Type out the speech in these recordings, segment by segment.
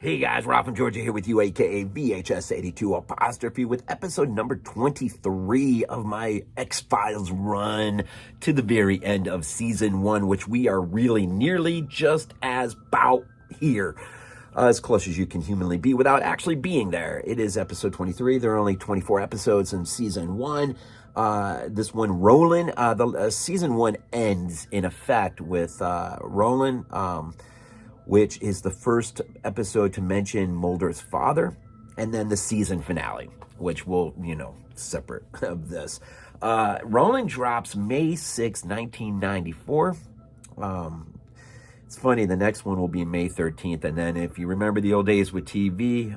Hey guys, Rob from Georgia here with you, aka VHS82 apostrophe, with episode number 23 of my X-Files run to the very end of season 1, which we are really nearly just as about here, as close as you can humanly be without actually being there. It is episode 23. There are only 24 episodes in season 1. This one, Roland, season 1 ends in effect with Roland, which is the first episode to mention Mulder's father, and then the season finale, which will, separate of this. Roland drops May 6, 1994. It's funny, the next one will be May 13th, and then if you remember the old days with TV,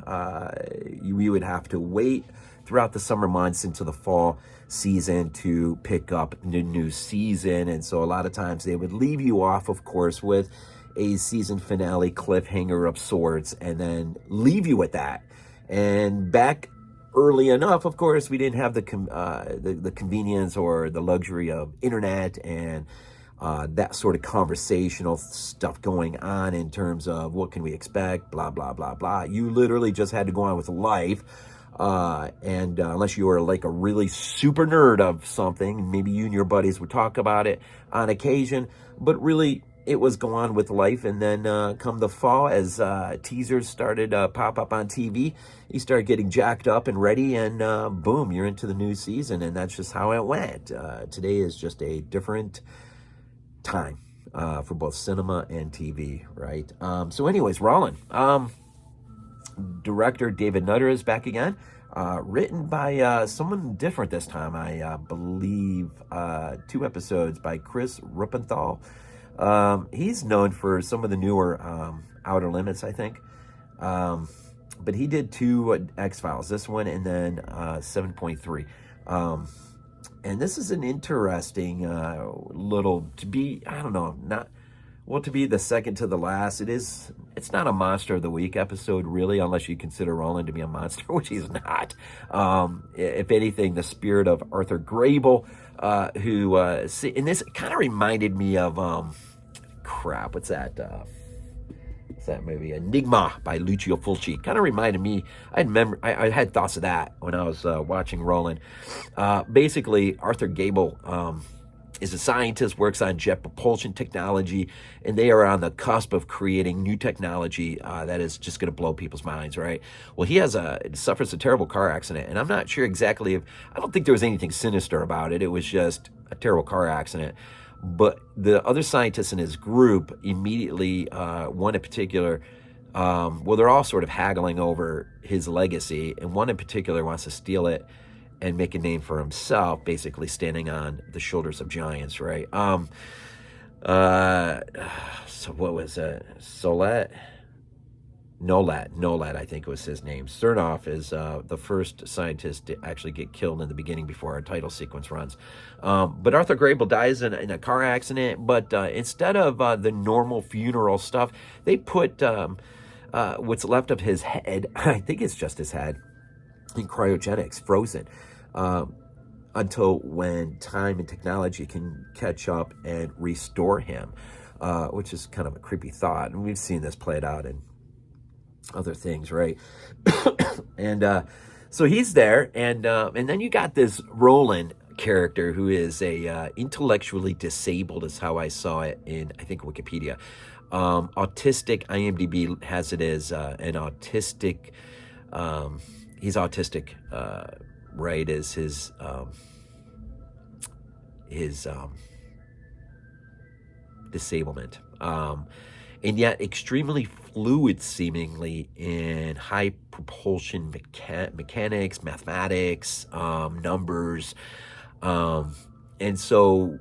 you would have to wait throughout the summer months into the fall season to pick up the new season, and so a lot of times they would leave you off, of course, with a season finale cliffhanger of sorts, and then leave you with that. And back early enough, of course, we didn't have the convenience or the luxury of internet and that sort of conversational stuff going on in terms of what can we expect, blah, blah, blah, blah. You literally just had to go on with life. And unless you were like a really super nerd of something, maybe you and your buddies would talk about it on occasion, but really it was go on with life. And then come the fall, as teasers started to pop up on TV, you started getting jacked up and ready, and boom, you're into the new season. And that's just how it went. Today is just a different time for both cinema and TV, right? So anyways, Roland. Director David Nutter is back again. Written by someone different this time. I believe 2 episodes by Chris Ruppenthal. He's known for some of the newer Outer Limits, I think. But he did 2 X-Files, this one and then 7.3. And this is an interesting little, to be the second to the last. It's not a Monster of the Week episode, really, unless you consider Roland to be a monster, which he's not. If anything, the spirit of Arthur Grable, and this kind of reminded me of, what's that? What's that movie? Enigma by Lucio Fulci. Kind of reminded me, I had thoughts of that when I was watching Roland. Basically, Arthur Gable is a scientist, works on jet propulsion technology, and they are on the cusp of creating new technology that is just going to blow people's minds, right? Well, he suffers a terrible car accident, and I'm not sure exactly I don't think there was anything sinister about it. It was just a terrible car accident. But the other scientists in his group immediately, one in particular, they're all sort of haggling over his legacy, and one in particular wants to steal it and make a name for himself, basically standing on the shoulders of giants, right? So what was it? Nolat, I think was his name. Cernoff is the first scientist to actually get killed in the beginning before our title sequence runs. But Arthur Grable dies in a car accident, but instead of the normal funeral stuff, they put what's left of his head, I think it's just his head, in cryogenics, frozen, until when time and technology can catch up and restore him, which is kind of a creepy thought. And we've seen this played out in other things, right? And so he's there, and then you got this Roland character who is a intellectually disabled, is how I saw it in, I think, Wikipedia. Autistic, IMDb has it as an autistic, he's autistic, right, as his disablement. And yet extremely fluid, seemingly, in high propulsion mechanics, mathematics, numbers. And so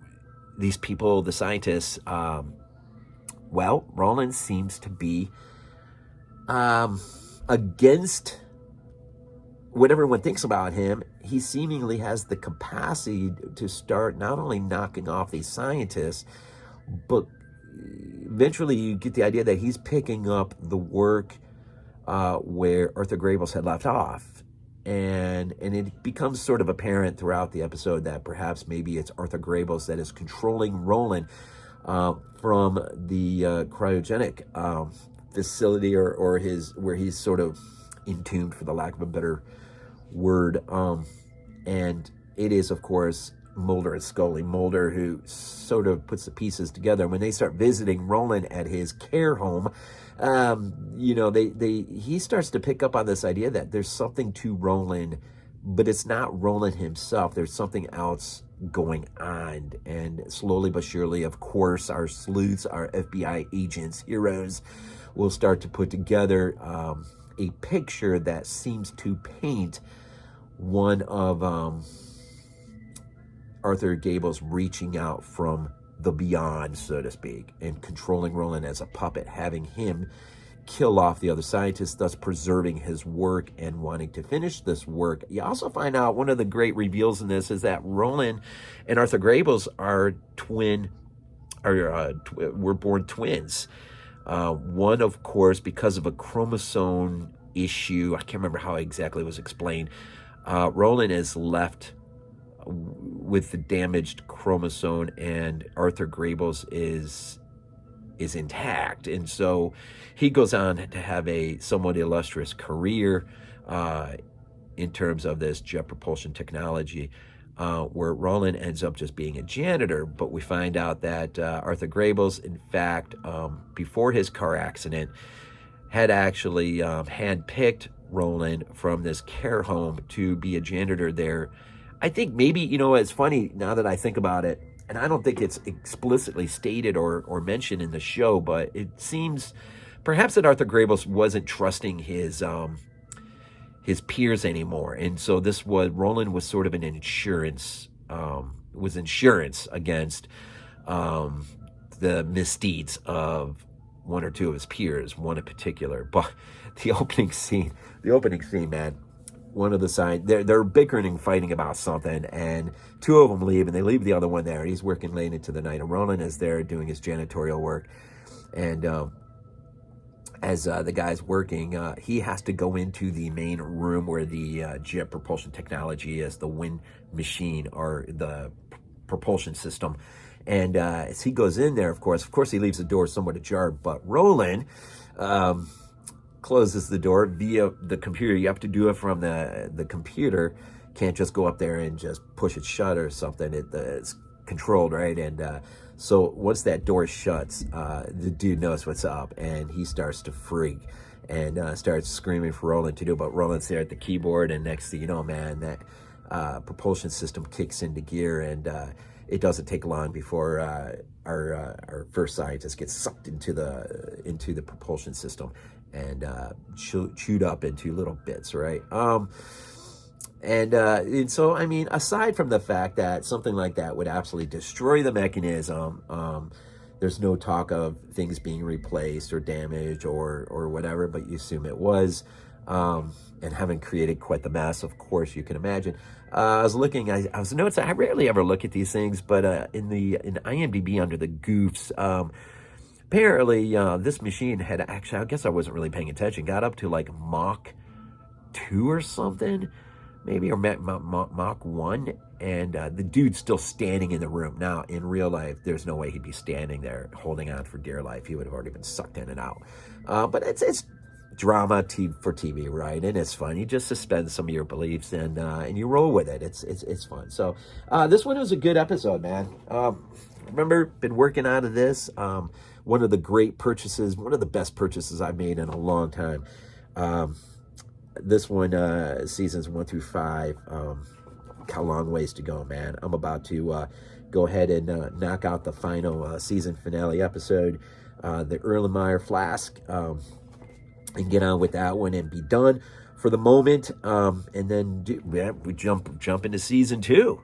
these people, the scientists, Roland seems to be against what everyone thinks about him. He seemingly has the capacity to start not only knocking off these scientists, but eventually you get the idea that he's picking up the work where Arthur Grable's had left off. And it becomes sort of apparent throughout the episode that perhaps maybe it's Arthur Grable's that is controlling Roland from the cryogenic facility or his where he's sort of entombed, for the lack of a better word. And it is, of course, Mulder and Scully. Mulder, who sort of puts the pieces together. When they start visiting Roland at his care home, he starts to pick up on this idea that there's something to Roland, but it's not Roland himself. There's something else going on. And slowly but surely, of course, our sleuths, our FBI agents, heroes, will start to put together a picture that seems to paint one of Arthur Gable's reaching out from the beyond, so to speak, and controlling Roland as a puppet, having him kill off the other scientists, thus preserving his work and wanting to finish this work. You also find out one of the great reveals in this is that Roland and Arthur Gables are were born twins. One, of course, because of a chromosome issue, I can't remember how exactly it was explained, Roland is left with the damaged chromosome, and Arthur Gables is intact. And so he goes on to have a somewhat illustrious career in terms of this jet propulsion technology, where Roland ends up just being a janitor. But we find out that Arthur Gables, in fact, before his car accident, had actually handpicked Roland from this care home to be a janitor there. I think maybe, it's funny now that I think about it, and I don't think it's explicitly stated or mentioned in the show, but it seems perhaps that Arthur Gables wasn't trusting his peers anymore. And so Roland was sort of an insurance against the misdeeds of one or two of his peers, one in particular. But the opening scene, man, one of the side, they're bickering and fighting about something, and two of them leave, and they leave the other one there. He's working late into the night, and Roland is there doing his janitorial work. And as the guy's working, he has to go into the main room where the jet propulsion technology is, the wind machine or the propulsion system. And as he goes in there, of course, he leaves the door somewhat ajar, but Roland closes the door via the computer. You have to do it from the computer. Can't just go up there and just push it shut or something. It's controlled, right? And so once that door shuts, the dude knows what's up, and he starts to freak and starts screaming for Roland to do. But Roland's there at the keyboard, and next thing you know, man, that propulsion system kicks into gear, and it doesn't take long before our first scientist gets sucked into the propulsion system and chewed up into little bits, right? And so, I mean, aside from the fact that something like that would absolutely destroy the mechanism, there's no talk of things being replaced or damaged or whatever, but you assume it was, and having created quite the mess, of course, you can imagine. I was looking, I was noticing, I rarely ever look at these things, but in IMDb under the goofs, apparently this machine had actually, I guess I wasn't really paying attention, got up to like Mach 2 or something, maybe, or Mach 1, and the dude's still standing in the room. Now, in real life, there's no way he'd be standing there holding on for dear life. He would have already been sucked in and out. But it's drama for TV, right? And it's fun. You just suspend some of your beliefs and you roll with it. It's fun. So this one was a good episode, man. Remember, been working out of this. One of the great purchases, one of the best purchases I've made in a long time. This one, seasons 1 through 5, got a long ways to go, man. I'm about to go ahead and knock out the final season finale episode, the Erlenmeyer Flask, and get on with that one and be done for the moment. And then we jump into season 2.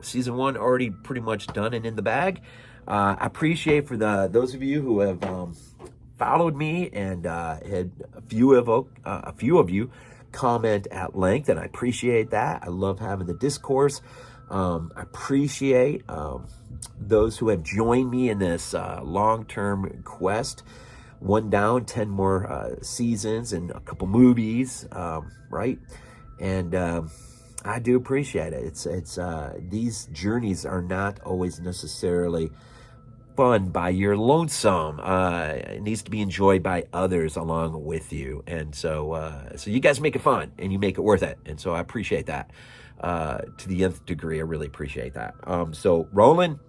Season 1 already pretty much done and in the bag. I appreciate for those of you who have followed me and had a few of you comment at length, and I appreciate that. I love having the discourse. I appreciate those who have joined me in this long-term quest. 1 down, 10 more seasons and a couple movies, right? And I do appreciate it. It's these journeys are not always necessarily fun by your lonesome. It needs to be enjoyed by others along with you. And so you guys make it fun and you make it worth it. And so I appreciate that to the nth degree. I really appreciate that. So Roland,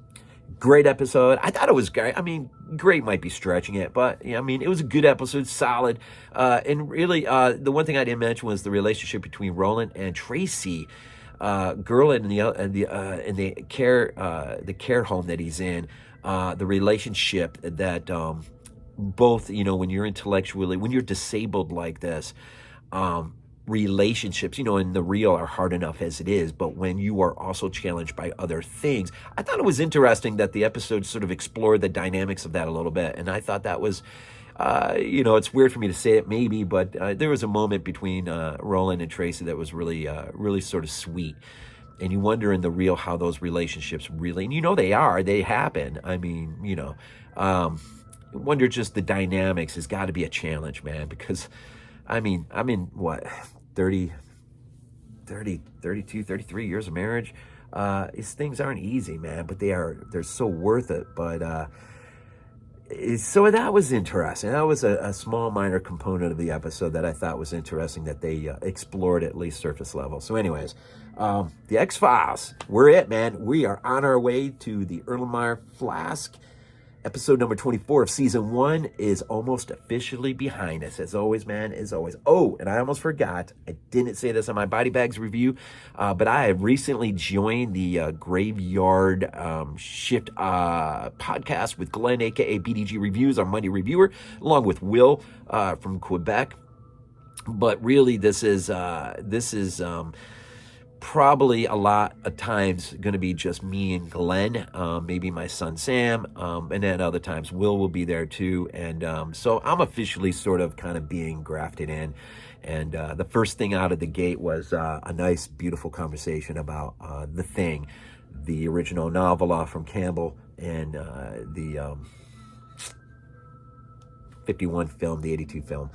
great episode. I thought it was great. I mean, great might be stretching it, but yeah, I mean, it was a good episode, solid. And really, the one thing I didn't mention was the relationship between Roland and Tracy. Gerlin in the care home that he's in, the relationship that both, when you're intellectually, when you're disabled like this, relationships, in the real are hard enough as it is, but when you are also challenged by other things, I thought it was interesting that the episode sort of explored the dynamics of that a little bit, and I thought that was it's weird for me to say it maybe, but there was a moment between Roland and Tracy that was really, really sort of sweet. And you wonder in the real how those relationships really, and they happen. I mean, wonder just the dynamics has got to be a challenge, man, because I'm in what, 32, 33 years of marriage. These things aren't easy, man, but they're so worth it. But, so that was interesting. That was a small minor component of the episode that I thought was interesting that they explored at least surface level. So anyways, the X-Files, we're it, man. We are on our way to the Erlenmeyer Flask. Episode number 24 of season 1 is almost officially behind us. As always, man, as always. Oh, and I almost forgot. I didn't say this on my Body Bags review, but I have recently joined the Graveyard Shift podcast with Glenn, a.k.a. BDG Reviews, our Monday reviewer, along with Will from Quebec. But really, this is probably a lot of times going to be just me and Glenn, maybe my son Sam, and then other times Will be there too. And so I'm officially sort of kind of being grafted in. And the first thing out of the gate was a nice, beautiful conversation about The Thing, the original novel from Campbell, and the 51 film, the 82 film.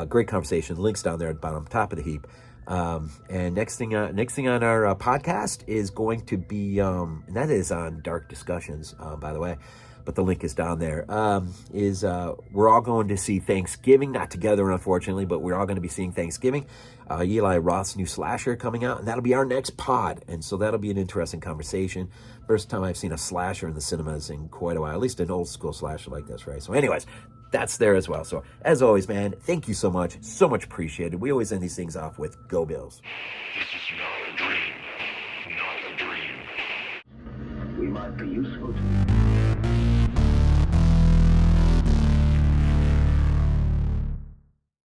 Great conversation. Links down there at the bottom, top of the heap. And next thing on our podcast is going to be, and that is on Dark Discussions, by the way, but the link is down there, we're all going to see Thanksgiving, not together, unfortunately, but we're all going to be seeing Thanksgiving, Eli Roth's new slasher coming out, and that'll be our next pod. And so that'll be an interesting conversation. First time I've seen a slasher in the cinemas in quite a while, at least an old school slasher like this, right? So anyways, that's there as well. So as always, man, thank you so much appreciated. We always end these things off with Go Bills. This is not a dream. Not a dream. We might be useful to you.